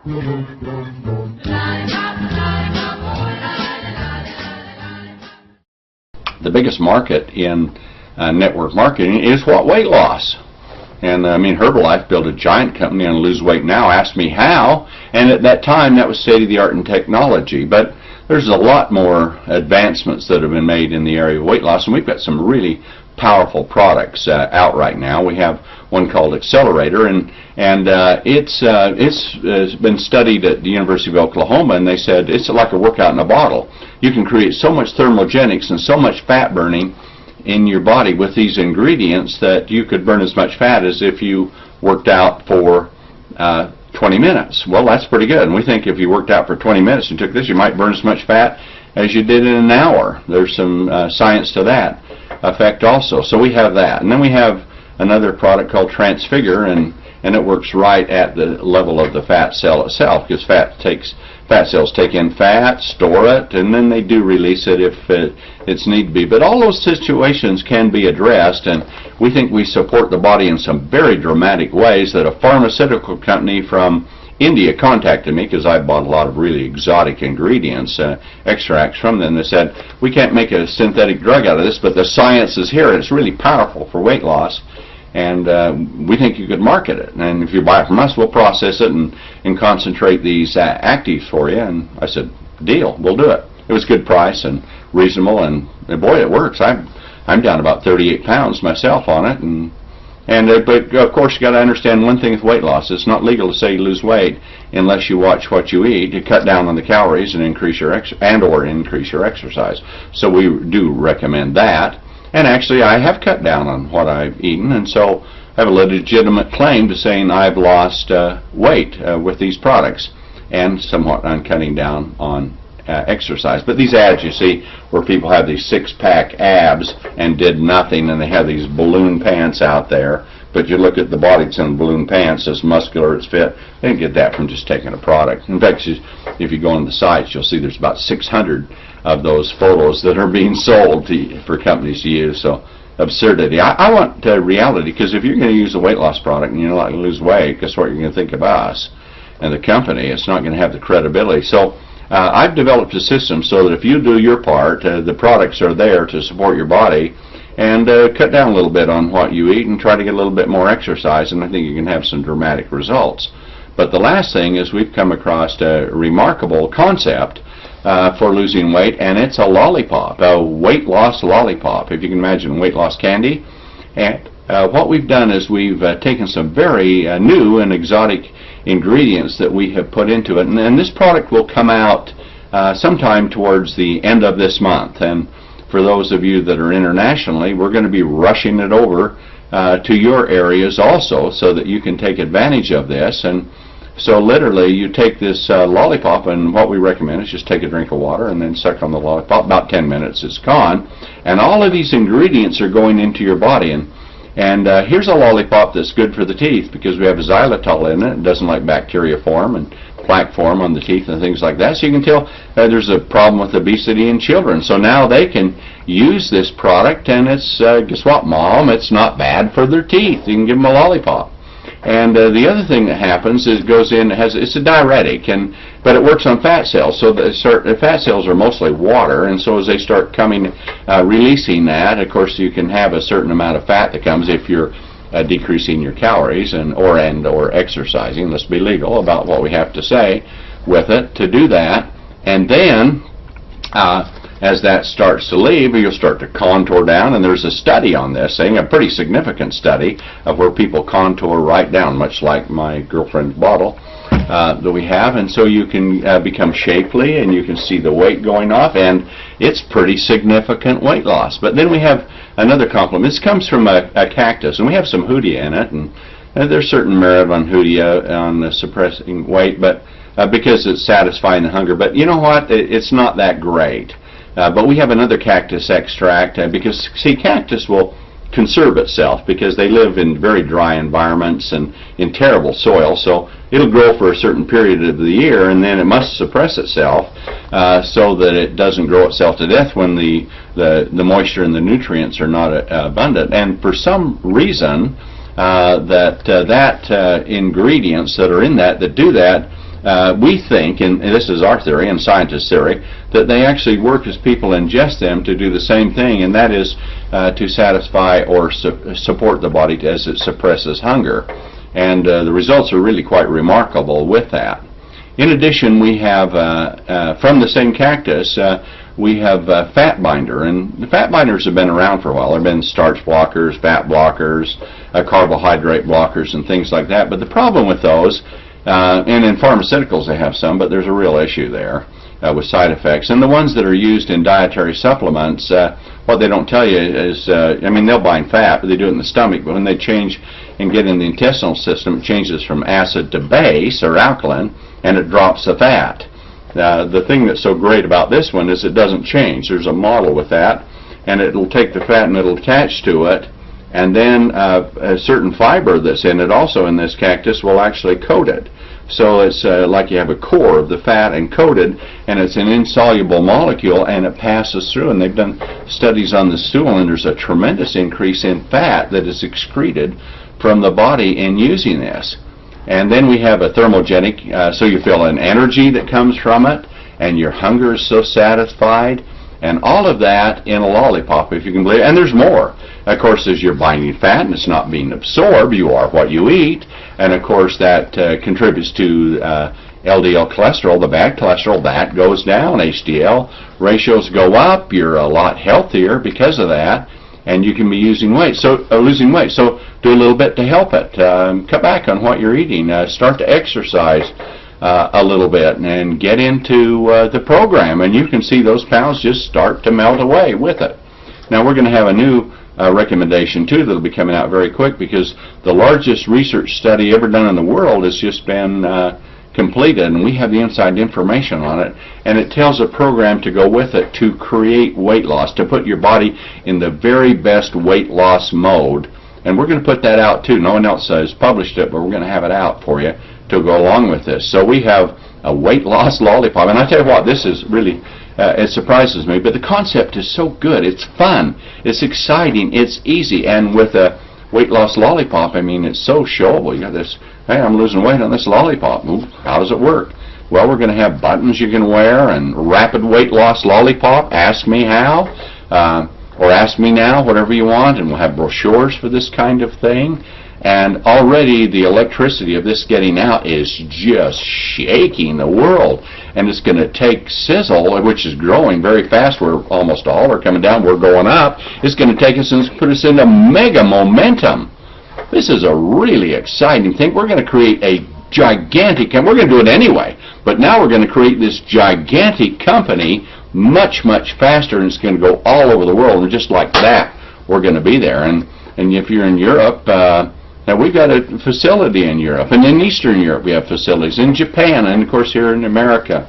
The biggest market in network marketing is what? Weight loss. And I mean, Herbalife built a giant company on Lose Weight Now, asked me how, and at that time that was state-of-the-art in technology. But there's a lot more advancements that have been made in the area of weight loss, and we've got some really powerful products out right now. We have one called Accelerator, and it's been studied at the University of Oklahoma, and they said it's like a workout in a bottle. You can create so much thermogenics and so much fat burning in your body with these ingredients that you could burn as much fat as if you worked out for 20 minutes. Well, that's pretty good. And we think if you worked out for 20 minutes and took this, you might burn as much fat as you did in an hour. There's some science to that effect also. So we have that. And then we have another product called Transfigure, and it works right at the level of the fat cell itself, because fat cells take in fat, store it, and then they do release it if it's need to be. But all those situations can be addressed, and we think we support the body in some very dramatic ways. That a pharmaceutical company from India contacted me, because I bought a lot of really exotic ingredients, extracts from them. They said, we can't make a synthetic drug out of this, but the science is here, and it's really powerful for weight loss, and we think you could market it. And if you buy it from us, we'll process it and concentrate these actives for you. And I said, deal, we'll do it. It was a good price and reasonable, and boy, it works. I'm down about 38 pounds myself on it, but of course you got to understand one thing with weight loss: it's not legal to say you lose weight unless you watch what you eat, to cut down on the calories and increase your increase your exercise. So we do recommend that. And actually, I have cut down on what I've eaten, and so I have a legitimate claim to saying I've lost weight with these products, and somewhat on cutting down on exercise. But these ads you see where people have these six-pack abs and did nothing, and they have these balloon pants out there, but you look at the body that's in the balloon pants, it's muscular, it's fit. They didn't get that from just taking a product. In fact, if you go on the sites, you'll see there's about 600 of those photos that are being sold for companies to use. So absurdity. I want reality, because if you're going to use a weight loss product and you're not going to lose weight, guess what you're going to think of us and the company? It's not going to have the credibility. So I've developed a system so that if you do your part, the products are there to support your body, and cut down a little bit on what you eat and try to get a little bit more exercise, and I think you can have some dramatic results. But the last thing is we've come across a remarkable concept for losing weight, and it's a lollipop, a weight loss lollipop, if you can imagine weight loss candy. And what we've done is we've taken some very new and exotic ingredients that we have put into it, and this product will come out sometime towards the end of this month. And for those of you that are internationally, we're going to be rushing it over to your areas also, so that you can take advantage of this. And so literally you take this lollipop, and what we recommend is just take a drink of water and then suck on the lollipop. About 10 minutes it's gone, and all of these ingredients are going into your body. And here's a lollipop that's good for the teeth, because we have xylitol in it. It doesn't like bacteria form and plaque form on the teeth and things like that. So you can tell there's a problem with obesity in children. So now they can use this product, and it's, guess what, Mom? It's not bad for their teeth. You can give them a lollipop. And the other thing that happens is it goes in, it's a diuretic, but it works on fat cells. So the fat cells are mostly water, and so as they start releasing that, of course you can have a certain amount of fat that comes if you're decreasing your calories or exercising. Let's be legal about what we have to say with it to do that. And then as that starts to leave, you'll start to contour down, and there's a study on this, saying a pretty significant study of where people contour right down, much like my girlfriend's bottle that we have. And so you can become shapely, and you can see the weight going off, and it's pretty significant weight loss. But then we have another complement. This comes from a cactus, and we have some hoodia in it, and there's certain merit on hoodia on suppressing weight, but because it's satisfying the hunger. But you know what? It's not that great. But we have another cactus extract, because, see, cactus will conserve itself because they live in very dry environments and in terrible soil. So it'll grow for a certain period of the year, and then it must suppress itself so that it doesn't grow itself to death when the moisture and the nutrients are not abundant. And for some reason, ingredients that are in that do that we think, and this is our theory and scientists' theory, that they actually work as people ingest them to do the same thing, and that is to satisfy or support the body as it suppresses hunger. And the results are really quite remarkable with that. In addition, we have, from the same cactus, we have fat binder, and the fat binders have been around for a while. There have been starch blockers, fat blockers, carbohydrate blockers, and things like that. But the problem with those, and in pharmaceuticals they have some, but there's a real issue there with side effects. And the ones that are used in dietary supplements, what they don't tell you is, I mean, they'll bind fat, but they do it in the stomach. But when they change and get in the intestinal system, it changes from acid to base or alkaline, and it drops the fat. The thing that's so great about this one is it doesn't change. There's a model with that, and it'll take the fat and it'll attach to it, and then a certain fiber that's in it also in this cactus will actually coat it. So it's like you have a core of the fat and coated, and it's an insoluble molecule, and it passes through. And they've done studies on the stool, and there's a tremendous increase in fat that is excreted from the body in using this. And then we have a thermogenic, so you feel an energy that comes from it, and your hunger is so satisfied, and all of that in a lollipop, if you can believe it. And there's more. Of course, as you're binding fat and it's not being absorbed, you are what you eat, and of course that contributes to LDL cholesterol, the bad cholesterol, that goes down, HDL ratios go up, you're a lot healthier because of that, and you can be losing weight. So do a little bit to help it. Cut back on what you're eating. Start to exercise a little bit and get into the program, and you can see those pounds just start to melt away with it. Now we're going to have a new recommendation too that'll be coming out very quick, because the largest research study ever done in the world has just been completed, and we have the inside information on it, and it tells a program to go with it to create weight loss, to put your body in the very best weight loss mode. And we're going to put that out too. No one else has published it, but we're going to have it out for you to go along with this. So we have a weight loss lollipop, and I tell you what, this is really it surprises me, but the concept is so good. It's fun, it's exciting, it's easy, and with a weight loss lollipop, I mean, it's so showable. You got this, hey, I'm losing weight on this lollipop. Ooh, how does it work? Well, we're going to have buttons you can wear, and rapid weight loss lollipop, ask me how, or ask me now, whatever you want, and we'll have brochures for this kind of thing. And already the electricity of this getting out is just shaking the world. And it's going to take sizzle, which is growing very fast. We're almost all are coming down. We're going up. It's going to take us and put us into mega momentum. This is a really exciting thing. We're going to create a gigantic, and we're going to do it anyway, but now we're going to create this gigantic company much, much faster, and it's going to go all over the world. And just like that, we're going to be there. And if you're in Europe, now we've got a facility in Europe, and in Eastern Europe we have facilities, in Japan, and of course here in America,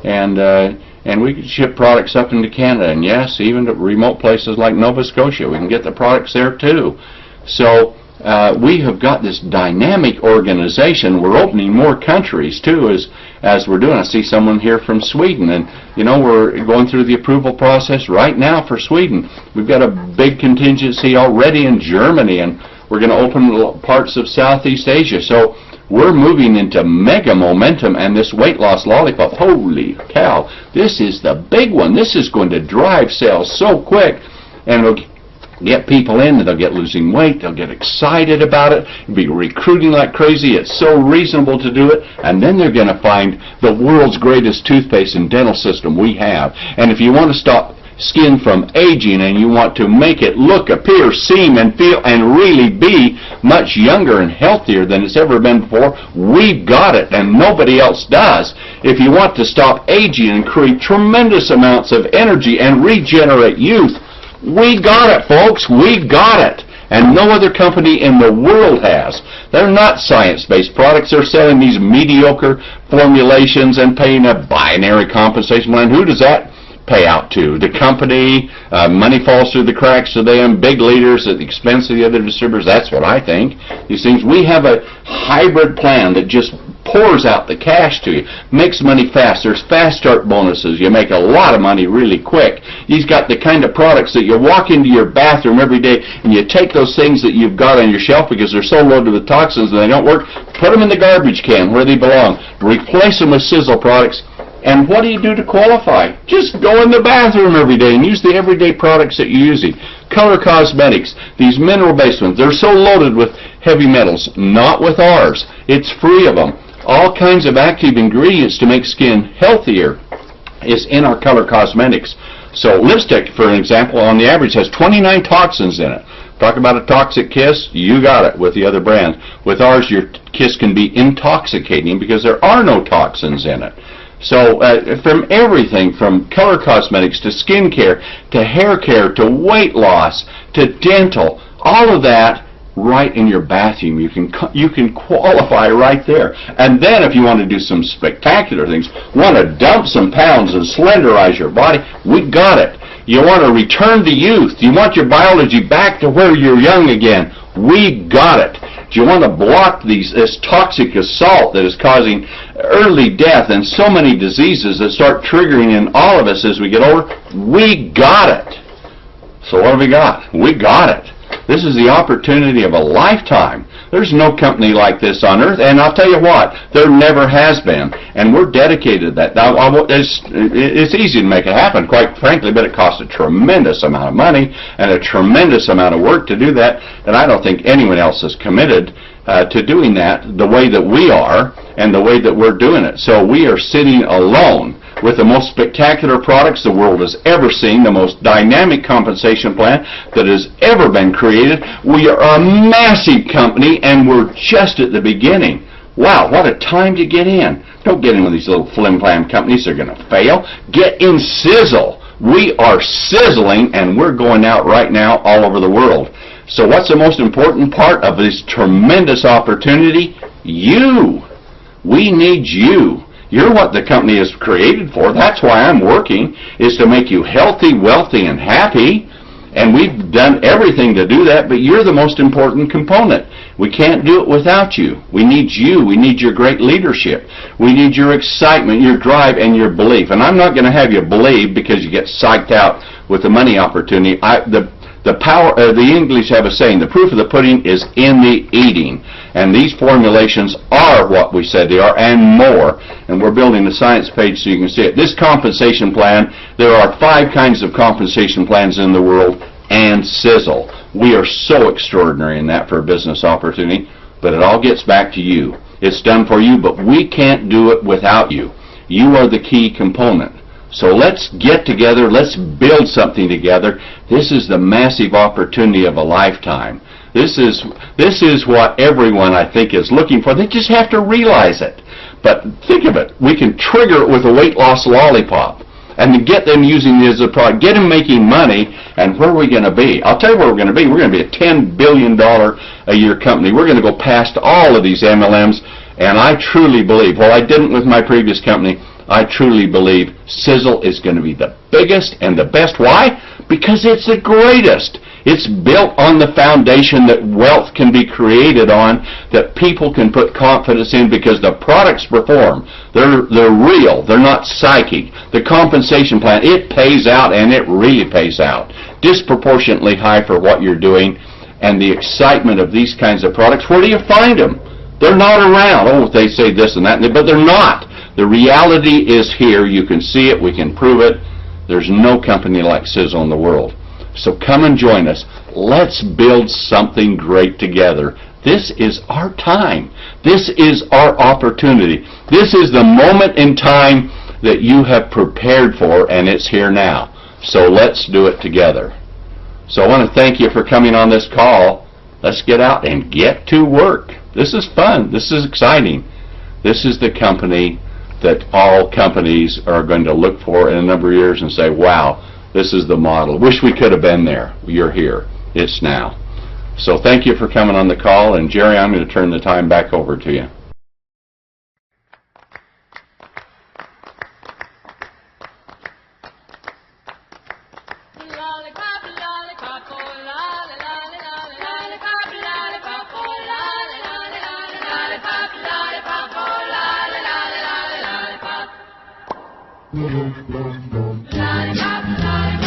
and we can ship products up into Canada, and yes, even to remote places like Nova Scotia, we can get the products there too. So we have got this dynamic organization. We're opening more countries too as we're doing. I see someone here from Sweden, and you know, we're going through the approval process right now for Sweden. We've got a big contingency already in Germany, and we're going to open parts of Southeast Asia. So we're moving into mega momentum, and this weight loss lollipop, holy cow, this is the big one. This is going to drive sales so quick, and it'll get people in, and they'll get losing weight, they'll get excited about it, be recruiting like crazy. It's so reasonable to do it, and then they're going to find the world's greatest toothpaste and dental system we have. And if you want to stop skin from aging, and you want to make it look, appear, seem, and feel, and really be much younger and healthier than it's ever been before, we've got it, and nobody else does. If you want to stop aging and create tremendous amounts of energy and regenerate youth, we got it, folks. We got it. And no other company in the world has. They're not science-based products. They're selling these mediocre formulations and paying a binary compensation plan. Who does that pay out to? The company. Money falls through the cracks to them. Big leaders at the expense of the other distributors. That's what I think. These things. We have a hybrid plan that just pours out the cash to you, makes money fast. There's fast start bonuses. You make a lot of money really quick. He's got the kind of products that you walk into your bathroom every day and you take those things that you've got on your shelf because they're so loaded with toxins and they don't work, put them in the garbage can where they belong, replace them with Sizzle products. And what do you do to qualify? Just go in the bathroom every day and use the everyday products that you're using. Color Cosmetics, these mineral-based ones, they're so loaded with heavy metals. Not with ours. It's free of them. All kinds of active ingredients to make skin healthier is in our Color Cosmetics. So lipstick, for an example, on the average has 29 toxins in it. Talk about a toxic kiss, you got it with the other brand. With ours, your kiss can be intoxicating because there are no toxins in it. So from everything from color cosmetics to skincare to hair care to weight loss to dental, all of that right in your bathroom. You can qualify right there. And then if you want to do some spectacular things, want to dump some pounds and slenderize your body, we got it. You want to return to youth. You want your biology back to where you're young again. We got it. Do you want to block this toxic assault that is causing early death and so many diseases that start triggering in all of us as we get older? We got it. So what have we got? We got it. This is the opportunity of a lifetime. There's no company like this on earth, and I'll tell you what, there never has been, and we're dedicated to that. Now, it's easy to make it happen, quite frankly, but it costs a tremendous amount of money and a tremendous amount of work to do that, and I don't think anyone else is committed to doing that the way that we are and the way that we're doing it. So we are sitting alone with the most spectacular products the world has ever seen, the most dynamic compensation plan that has ever been created. We are a massive company, and we're just at the beginning. Wow, what a time to get in. Don't get in with these little flim-flam companies. They're going to fail. Get in Sizzle. We are sizzling, and we're going out right now all over the world. So what's the most important part of this tremendous opportunity? You. We need you. You're what the company is created for. That's why I'm working, is to make you healthy, wealthy, and happy. And we've done everything to do that, but you're the most important component. We can't do it without you. We need you. We need your great leadership. We need your excitement, your drive, and your belief. And I'm not going to have you believe because you get psyched out with the money opportunity. The English have a saying, the proof of the pudding is in the eating. And these formulations are what we said they are and more. And we're building a science page so you can see it. This compensation plan, there are 5 kinds of compensation plans in the world, and Sizzle. We are so extraordinary in that for a business opportunity, but it all gets back to you. It's done for you, but we can't do it without you. You are the key component. So let's get together, let's build something together. This is the massive opportunity of a lifetime. This is what everyone, I think, is looking for. They just have to realize it. But think of it. We can trigger it with a weight loss lollipop and to get them using it as a product, get them making money, and where are we going to be? I'll tell you where we're going to be. We're going to be a $10 billion a year company. We're going to go past all of these MLMs, and I truly believe, well, I didn't with my previous company, I truly believe Sizzle is going to be the biggest and the best. Why? Because it's the greatest. It's built on the foundation that wealth can be created on, that people can put confidence in because the products perform. They're real. They're not psychic. The compensation plan, it pays out, and it really pays out. Disproportionately high for what you're doing, and the excitement of these kinds of products. Where do you find them? They're not around. Oh, they say this and that, but they're not. The reality is here. You can see it. We can prove it. There's no company like Sizzle in the world. So come and join us. Let's build something great together. This is our time. This is our opportunity. This is the moment in time that you have prepared for, and it's here now. So let's do it together. So I want to thank you for coming on this call. Let's get out and get to work. This is fun. This is exciting. This is the company that all companies are going to look for in a number of years and say, wow, this is the model. Wish we could have been there. You're here. It's now. So thank you for coming on the call, and Jerry, I'm going to turn the time back over to you. Lollipop, lollipop, oh, lollipop, lollipop, oh, Lollipop, lollipop.